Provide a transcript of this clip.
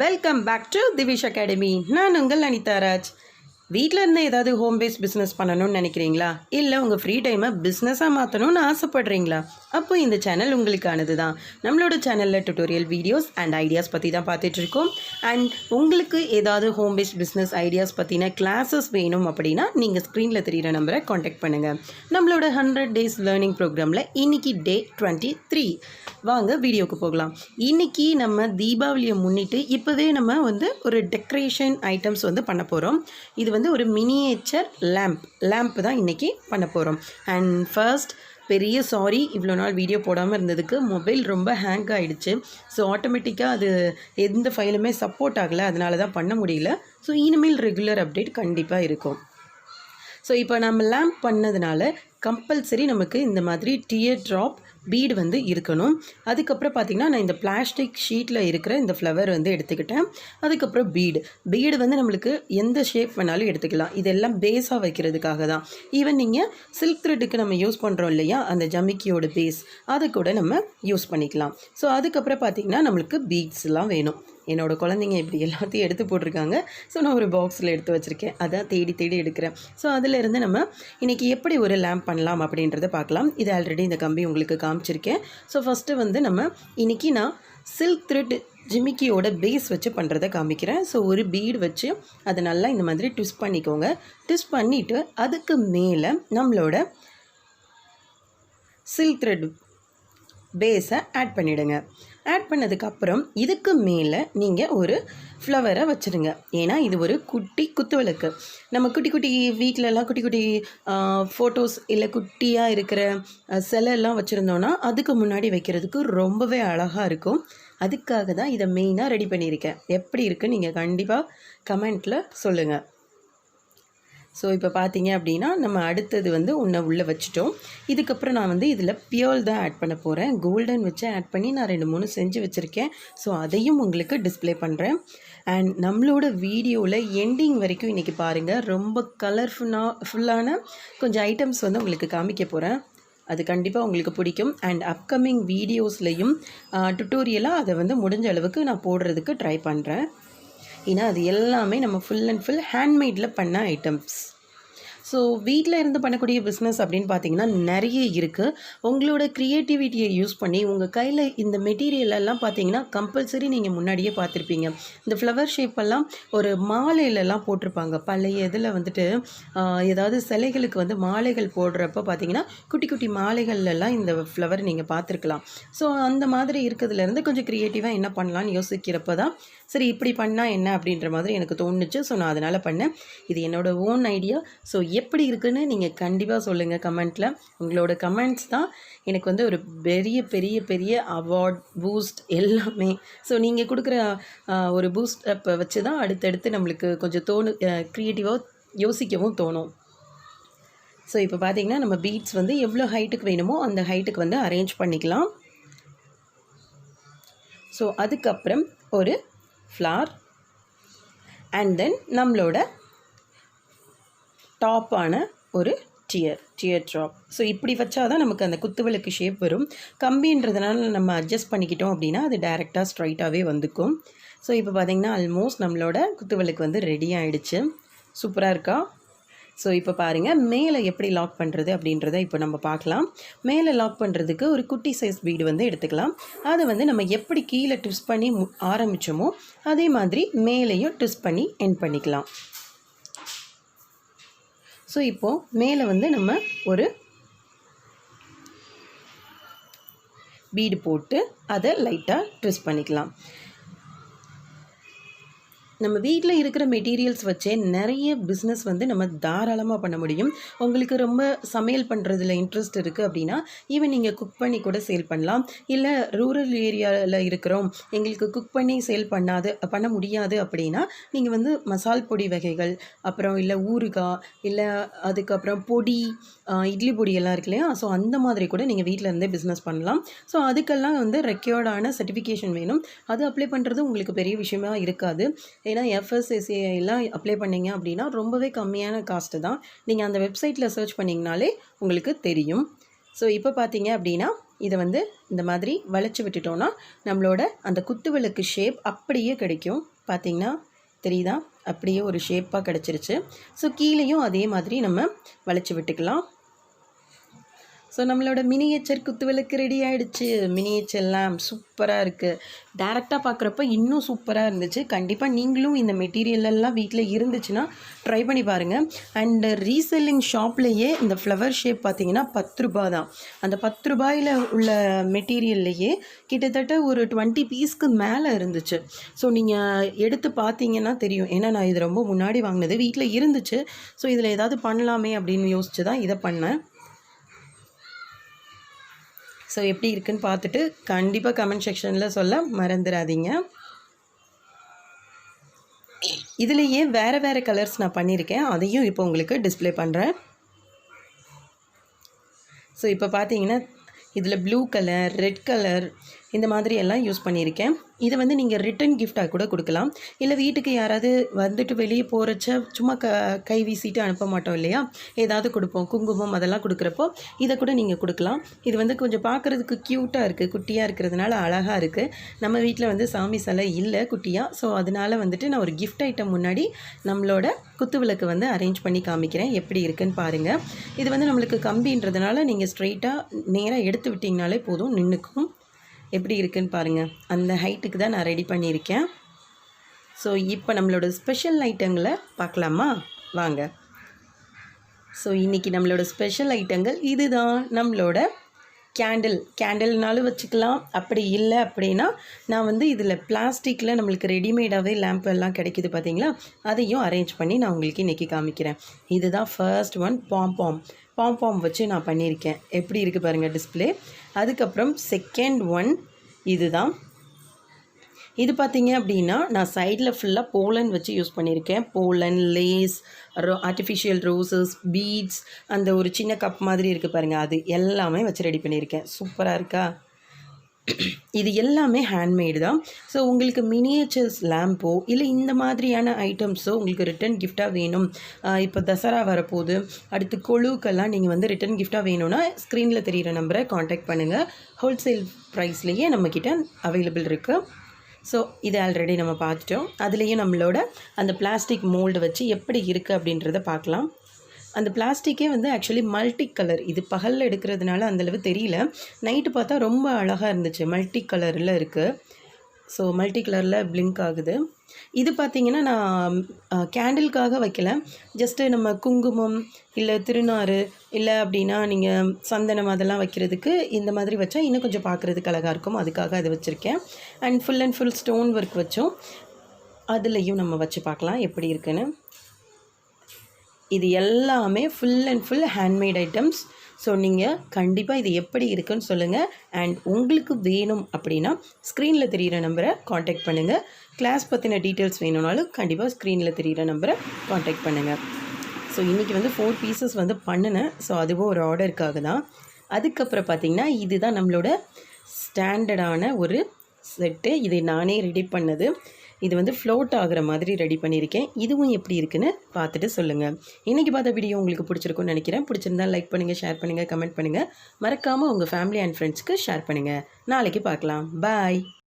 Welcome back to Divish academy. நான் உங்கள் அனிதாராஜ். வீட்டில் இருந்து ஏதாவது ஹோம் பேஸ் பிஸ்னஸ் பண்ணணும்னு நினைக்கிறீங்களா? இல்லை உங்கள் ஃப்ரீ டைமை பிஸ்னஸாக மாற்றணும்னு ஆசைப்படுறீங்களா? அப்போ இந்த சேனல் உங்களுக்கானது தான். நம்மளோட சேனலில் டுட்டோரியல் வீடியோஸ் அண்ட் ஐடியாஸ் பற்றி தான் பார்த்துட்ருக்கோம். அண்ட் உங்களுக்கு ஏதாவது ஹோம் பேஸ் பிஸ்னஸ் ஐடியாஸ் பற்றின கிளாஸஸ் வேணும் அப்படின்னா நீங்கள் ஸ்க்ரீனில் தெரிகிற நம்பரை காண்டாக்ட் பண்ணுங்கள். நம்மளோட 100 days லேர்னிங் ப்ரோக்ராமில் இன்றைக்கி டே 23. வாங்க வீடியோவுக்கு போகலாம். இன்றைக்கி நம்ம தீபாவளியை முன்னிட்டு இப்போவே நம்ம ஒரு டெக்கரேஷன் ஐட்டம்ஸ் பண்ண போகிறோம். இது ஒரு மினியேச்சர் லேம்ப் தான் இன்றைக்கி பண்ண போகிறோம். அண்ட் ஃபர்ஸ்ட் பெரிய சாரி, இவ்வளோ நாள் வீடியோ போடாமல் இருந்ததுக்கு. மொபைல் ரொம்ப ஹேங் ஆகிடுச்சு. ஸோ ஆட்டோமேட்டிக்காக அது எந்த ஃபைலுமே சப்போர்ட் ஆகலை, அதனால தான் பண்ண முடியல. ஸோ இனிமேல் ரெகுலர் அப்டேட் கண்டிப்பாக இருக்கும். ஸோ இப்போ நம்ம லேம்ப் பண்ணதுனால கம்பல்சரி நமக்கு இந்த மாதிரி டியர் ட்ராப் பீடு இருக்கணும். அதுக்கப்புறம் பார்த்திங்கன்னா நான் இந்த பிளாஸ்டிக் ஷீட்டில் இருக்கிற இந்த ஃப்ளவர் எடுத்துக்கிட்டேன். அதுக்கப்புறம் பீடு நம்மளுக்கு எந்த ஷேப் வேணாலும் எடுத்துக்கலாம். இதெல்லாம் பேஸாக வைக்கிறதுக்காக தான். ஈவன் நீங்கள் சில்க் த்ரெட்டுக்கு நம்ம யூஸ் பண்ணுறோம் இல்லையா, அந்த ஜமிக்கியோட பேஸ், அதை கூட நம்ம யூஸ் பண்ணிக்கலாம். ஸோ அதுக்கப்புறம் பார்த்திங்கன்னா நம்மளுக்கு பீட்ஸ்லாம் வேணும். என்னோடய குழந்தைங்க இப்படி எல்லாத்தையும் எடுத்து போட்டிருக்காங்க. ஸோ நான் ஒரு பாக்ஸில் எடுத்து வச்சுருக்கேன். அதான் தேடி எடுக்கிறேன். ஸோ அதிலிருந்து நம்ம இன்றைக்கி எப்படி ஒரு லேம்ப் பண்ணலாம் அப்படின்றத பார்க்கலாம். இது ஆல்ரெடி இந்த கம்பி உங்களுக்கு காமிச்சிருக்கேன். ஸோ ஃபஸ்ட்டு நம்ம இன்றைக்கி நான் சில்க் த்ரெட் ஜிமிக்கியோட பேஸ் வச்சு பண்ணுறதை காமிக்கிறேன். ஸோ ஒரு பீடு வச்சு அதை நல்லா இந்த மாதிரி ட்விஸ்ட் பண்ணிக்கோங்க. ட்விஸ்ட் பண்ணிவிட்டு அதுக்கு மேலே நம்மளோட சில்க் த்ரெட் பேஸை ஆட் பண்ணிவிடுங்க. ஆட் பண்ணதுக்கப்புறம் இதுக்கு மேலே நீங்கள் ஒரு ஃப்ளவரை வச்சுருங்க. ஏன்னா இது ஒரு குட்டி குத்துவிளக்கு. நம்ம குட்டி வீட்டிலலாம் குட்டி ஃபோட்டோஸ் இல்லை குட்டியாக இருக்கிற சிலையெல்லாம் வச்சுருந்தோன்னா அதுக்கு முன்னாடி வைக்கிறதுக்கு ரொம்பவே அழகாக இருக்கும். அதுக்காக தான் இதை மெயினாக ரெடி பண்ணியிருக்கேன். எப்படி இருக்குன்னு நீங்கள் கண்டிப்பாக கமெண்ட்டில் சொல்லுங்கள். ஸோ இப்போ பார்த்தீங்க அப்படின்னா நம்ம அடுத்தது ஒன்றை உள்ளே வச்சுட்டோம். இதுக்கப்புறம் நான் இதில் பியோல் தான் ஆட் பண்ண போகிறேன். கோல்டன் வச்சு ஆட் பண்ணி நான் 2-3 செஞ்சு வச்சுருக்கேன். ஸோ அதையும் உங்களுக்கு டிஸ்பிளே பண்ணுறேன். அண்ட் நம்மளோட வீடியோவில் எண்டிங் வரைக்கும் இன்றைக்கி பாருங்கள். ரொம்ப ஃபுல்லான கொஞ்சம் ஐட்டம்ஸ் உங்களுக்கு காமிக்க போகிறேன். அது கண்டிப்பாக உங்களுக்கு பிடிக்கும். அண்ட் அப்கமிங் வீடியோஸ்லையும் டுட்டோரியலாக அதை முடிஞ்ச அளவுக்கு நான் போடுறதுக்கு ட்ரை பண்ணுறேன். ஏன்னா அது எல்லாமே நம்ம ஃபுல் அண்ட் ஃபுல் ஹேண்ட்மேடில் பண்ண ஐட்டம்ஸ். ஸோ வீட்டில் இருந்து பண்ணக்கூடிய பிஸ்னஸ் அப்படின்னு பார்த்தீங்கன்னா நிறைய இருக்குது. உங்களோட க்ரியேட்டிவிட்டியை யூஸ் பண்ணி உங்கள் கையில் இந்த மெட்டீரியலெல்லாம் பார்த்தீங்கன்னா கம்பல்சரி நீங்கள் முன்னாடியே பார்த்துருப்பீங்க. இந்த ஃப்ளவர் ஷேப்பெல்லாம் ஒரு மாலையிலலாம் போட்டிருப்பாங்க. பழைய இதில் ஏதாவது சிலைகளுக்கு மாலைகள் போடுறப்ப பார்த்தீங்கன்னா குட்டி மாலைகள்லாம் இந்த ஃப்ளவர் நீங்கள் பார்த்துருக்கலாம். ஸோ அந்த மாதிரி இருக்கிறதுலேருந்து கொஞ்சம் க்ரியேட்டிவாக என்ன பண்ணலான்னு யோசிக்கிறப்ப தான் சரி இப்படி பண்ணால் என்ன அப்படின்ற மாதிரி எனக்கு தோணுச்சு. ஸோ நான் அதனால் பண்ணேன். இது என்னோடய ஓன் ஐடியா. ஸோ எப்படி இருக்குன்னு நீங்கள் கண்டிப்பாக சொல்லுங்கள் கமெண்ட்டில். உங்களோட கமெண்ட்ஸ் தான் எனக்கு ஒரு பெரிய அவார்ட் பூஸ்ட் எல்லாமே. ஸோ நீங்கள் கொடுக்குற ஒரு பூஸ்ட் அப்போ வச்சு தான் அடுத்தடுத்து நம்மளுக்கு கொஞ்சம் க்ரியேட்டிவாக யோசிக்கவும் தோணும். ஸோ இப்போ பார்த்திங்கன்னா நம்ம பீட்ஸ் எவ்வளோ ஹைட்டுக்கு வேணுமோ அந்த ஹைட்டுக்கு அரேஞ்ச் பண்ணிக்கலாம். ஸோ அதுக்கப்புறம் ஒரு ஃப்ளார் அண்ட் தென் நம்மளோட டாப்பான ஒரு டியர் ட்ராப். ஸோ இப்படி வச்சா தான் நமக்கு அந்த குத்துவிளக்கு ஷேப் வரும். கம்பின்றதுனால நம்ம அட்ஜஸ்ட் பண்ணிக்கிட்டோம் அப்படின்னா அது டைரெக்டாக ஸ்ட்ரைட்டாகவே வந்துக்கும். ஸோ இப்போ பார்த்திங்கன்னா ஆல்மோஸ்ட் நம்மளோட குத்துவிளக்கு ரெடி ஆகிடுச்சு. சூப்பராக இருக்கா? ஸோ இப்போ பாருங்கள் மேலே எப்படி லாக் பண்ணுறது அப்படின்றத இப்போ நம்ம பார்க்கலாம். மேலே லாக் பண்ணுறதுக்கு ஒரு குட்டி சைஸ் பீடு எடுத்துக்கலாம். அதை நம்ம எப்படி கீழே ட்விஸ்ட் பண்ணி ஆரம்பித்தோமோ அதே மாதிரி மேலேயும் ட்விஸ்ட் பண்ணி எண்ட் பண்ணிக்கலாம். ஸோ இப்போது மேலே நம்ம ஒரு பீடு போட்டு அதை லைட்டாக ட்விஸ்ட் பண்ணிக்கலாம். நம்ம வீட்டில் இருக்கிற மெட்டீரியல்ஸ் வச்சே நிறைய பிஸ்னஸ் நம்ம தாராளமாக பண்ண முடியும். உங்களுக்கு ரொம்ப சமையல் பண்ணுறதுல இன்ட்ரெஸ்ட் இருக்குது அப்படின்னா ஈவன் நீங்கள் குக் பண்ணி கூட சேல் பண்ணலாம். இல்லை ரூரல் ஏரியாவில் இருக்கிறோம், எங்களுக்கு குக் பண்ணி சேல் பண்ண முடியாது அப்படின்னா நீங்கள் மசால் பொடி வகைகள், அப்புறம் இல்லை ஊறுகாய், இல்லை அதுக்கப்புறம் பொடி, இட்லி பொடியெல்லாம் இருக்கு இல்லையா, ஸோ அந்த மாதிரி கூட நீங்கள் வீட்டில் இருந்தே பிஸ்னஸ் பண்ணலாம். ஸோ அதுக்கெல்லாம் ரெக்யர்டான சர்டிஃபிகேஷன் வேணும். அது அப்ளை பண்ணுறது உங்களுக்கு பெரிய விஷயமா இருக்காது. ஏன்னா எஃப்எஸ்எஸ்ஏலாம் அப்ளை பண்ணிங்க அப்படின்னா ரொம்பவே கம்மியான காஸ்ட்டு தான். நீங்கள் அந்த வெப்சைட்டில் சர்ச் பண்ணிங்கனாலே உங்களுக்கு தெரியும். ஸோ இப்போ பார்த்தீங்க அப்படின்னா இதை வந்து இந்த மாதிரி வளைச்சி விட்டுட்டோன்னா நம்மளோட அந்த குத்து விளக்கு ஷேப் அப்படியே கிடைக்கும். பார்த்திங்கன்னா தெரியுதா, அப்படியே ஒரு ஷேப்பாக கிடச்சிருச்சு. ஸோ கீழேயும் அதே மாதிரி நம்ம வளைச்சி விட்டுக்கலாம். ஸோ நம்மளோட மினியேச்சர் குத்து விளக்கு ரெடி ஆகிடுச்சு. மினியேச்சர் லேம்ப் சூப்பராக இருக்குது. டேரெக்டாக பார்க்குறப்ப இன்னும் சூப்பராக இருந்துச்சு. கண்டிப்பாக நீங்களும் இந்த மெட்டீரியலெல்லாம் வீட்டில் இருந்துச்சுன்னா ட்ரை பண்ணி பாருங்கள். அண்டு ரீசெல்லிங் ஷாப்லேயே இந்த ஃப்ளவர் ஷேப் பார்த்திங்கன்னா 10 ரூபா தான். அந்த 10 ரூபாயில் உள்ள மெட்டீரியல்லையே கிட்டத்தட்ட ஒரு 20 பீஸ்க்கு மேலே இருந்துச்சு. ஸோ நீங்கள் எடுத்து பார்த்தீங்கன்னா தெரியும். ஏன்னா நான் இது ரொம்ப முன்னாடி வாங்கினது, வீட்டில் இருந்துச்சு. ஸோ இதில் ஏதாவது பண்ணலாமே அப்படின்னு யோசிச்சு தான் இதை பண்ணேன். ஸோ எப்படி இருக்குன்னு பார்த்துட்டு கண்டிப்பாக கமெண்ட் செக்ஷனில் சொல்ல மறந்துடாதீங்க. இதுலேயே வேறு கலர்ஸ் நான் பண்ணியிருக்கேன், அதையும் இப்போ உங்களுக்கு டிஸ்ப்ளே பண்ணுறேன். ஸோ இப்போ பார்த்தீங்கன்னா இதில் ப்ளூ கலர், ரெட் கலர் இந்த மாதிரி எல்லாம் யூஸ் பண்ணியிருக்கேன். இதை வந்து நீங்கள் ரிட்டன் கிஃப்டாக கூட கொடுக்கலாம். இல்லை வீட்டுக்கு யாராவது வந்துட்டு வெளியே போகிறச்ச சும்மா கை வீசிட்டு அனுப்ப மாட்டோம் இல்லையா, ஏதாவது கொடுப்போம், குங்குமம் அதெல்லாம் கொடுக்குறப்போ இதை கூட நீங்கள் கொடுக்கலாம். இது வந்து கொஞ்சம் பார்க்குறதுக்கு க்யூட்டாக இருக்குது, குட்டியாக இருக்கிறதுனால அழகாக இருக்குது. நம்ம வீட்டில் வந்து சாமி சிலை இல்லை குட்டியாக. ஸோ அதனால் வந்துட்டு நான் ஒரு கிஃப்ட் ஐட்டம் முன்னாடி நம்மளோட குத்து விளக்கு வந்து அரேஞ்ச் பண்ணி காமிக்கிறேன். எப்படி இருக்குன்னு பாருங்கள். இது வந்து நம்மளுக்கு கம்பின்றதுனால நீங்கள் ஸ்ட்ரெயிட்டாக நேராக எடுத்து விட்டிங்கனாலே போதும், நின்றுக்கும். எப்படி இருக்குன்னு பாருங்கள். அந்த ஹைட்டுக்கு தான் நான் ரெடி பண்ணியிருக்கேன். ஸோ இப்போ நம்மளோட ஸ்பெஷல் ஐட்டங்களை பார்க்கலாமா, வாங்க. ஸோ இன்றைக்கி நம்மளோட ஸ்பெஷல் ஐட்டங்கள் இதுதான். நம்மளோட கேண்டில்னாலும் வச்சுக்கலாம். அப்படி இல்லை அப்படின்னா நான் வந்து இதில் பிளாஸ்டிக்கில் நம்மளுக்கு ரெடிமேடாகவே லேம்ப் எல்லாம் கிடைக்கிது பார்த்தீங்களா, அதையும் அரேஞ்ச் பண்ணி நான் உங்களுக்கு இன்றைக்கி காமிக்கிறேன். இதுதான் ஃபர்ஸ்ட் ஒன், பாம் வச்சு நான் பண்ணியிருக்கேன். எப்படி இருக்குது பாருங்கள் டிஸ்பிளே. அதுக்கப்புறம் செகண்ட் ஒன் இதுதான். இது பார்த்தீங்க அப்படின்னா நான் சைடில் ஃபுல்லாக போலன் வச்சு யூஸ் பண்ணியிருக்கேன். Pollen, lace, artificial roses, beads, அந்த ஒரு சின்ன கப் மாதிரி இருக்குது பாருங்கள், அது எல்லாமே வச்சு ரெடி பண்ணியிருக்கேன். சூப்பராக இருக்கா? இது எல்லாமே ஹேண்ட்மேடு தான். ஸோ உங்களுக்கு மினியேச்சர்ஸ் லேம்போ இல்லை இந்த மாதிரியான ஐட்டம்ஸோ உங்களுக்கு ரிட்டன் கிஃப்டாக வேணும், இப்போ தசரா வரப்போகுது, அடுத்து கொழுக்கெல்லாம் நீங்கள் வந்து ரிட்டன் கிஃப்டாக வேணும்னா ஸ்க்ரீனில் தெரிகிற நம்பரை காண்டாக்ட் பண்ணுங்கள். ஹோல்சேல் ப்ரைஸ்லேயே நம்மக்கிட்ட அவைலபிள் இருக்குது. ஸோ இது ஆல்ரெடி நம்ம பார்த்துட்டோம். அதுலேயும் நம்மளோட அந்த பிளாஸ்டிக் மோல்டு வச்சு எப்படி இருக்குது அப்படின்றத பார்க்கலாம். அந்த பிளாஸ்டிக்கே வந்து ஆக்சுவலி மல்டி கலர். இது பகலில் எடுக்கிறதுனால அந்தளவு தெரியல, நைட்டு பார்த்தா ரொம்ப அழகாக இருந்துச்சு. மல்டி கலரில் இருக்குது. ஸோ மல்டி கலரில் பிளிங்க் ஆகுது. இது பார்த்திங்கன்னா நான் கேண்டிலுக்காக வைக்கல, ஜஸ்ட்டு நம்ம குங்குமம் இல்லை திருநாறு இல்லை அப்படின்னா நீங்கள் சந்தனம் அதெல்லாம் வைக்கிறதுக்கு இந்த மாதிரி வச்சா இன்னும் கொஞ்சம் பார்க்குறதுக்கு அழகாக இருக்கும், அதுக்காக அதை வச்சுருக்கேன். அண்ட் ஃபுல் ஸ்டோன் ஒர்க் வச்சோம், அதுலேயும் நம்ம வச்சு பார்க்கலாம் எப்படி இருக்குன்னு. இது எல்லாமே ஃபுல் ஹேண்ட்மேட் ஐட்டம்ஸ். ஸோ நீங்கள் கண்டிப்பாக இது எப்படி இருக்குன்னு சொல்லுங்கள். அண்ட் உங்களுக்கு வேணும் அப்படின்னா ஸ்க்ரீனில் தெரிகிற நம்பரை காண்டாக்ட் பண்ணுங்கள். கிளாஸ் பற்றின டீட்டெயில்ஸ் வேணும்னாலும் கண்டிப்பாக ஸ்க்ரீனில் தெரிகிற நம்பரை காண்டாக்ட் பண்ணுங்கள். ஸோ இன்றைக்கி வந்து 4 பீசஸ் வந்து பண்ணினேன். ஸோ அதுவும் ஒரு ஆர்டருக்காக தான். அதுக்கப்புறம் பார்த்திங்கன்னா இதுதான் நம்மளோட ஸ்டாண்டர்டான ஒரு செட்டு. இதை நானே ரெடி பண்ணது. இது வந்து ஃப்ளோட் ஆகிற மாதிரி ரெடி பண்ணியிருக்கேன். இதுவும் எப்படி இருக்குன்னு பார்த்துட்டு சொல்லுங்கள். இன்றைக்கி பார்த்த வீடியோ உங்களுக்கு பிடிச்சிருக்குன்னு நினைக்கிறேன். பிடிச்சிருந்தால் லைக் பண்ணுங்கள், ஷேர் பண்ணுங்கள், கமெண்ட் பண்ணுங்கள். மறக்காமல் உங்கள் ஃபேமிலி அண்ட் ஃப்ரெண்ட்ஸ்க்கு ஷேர் பண்ணுங்கள். நாளைக்கு பார்க்கலாம். பாய்.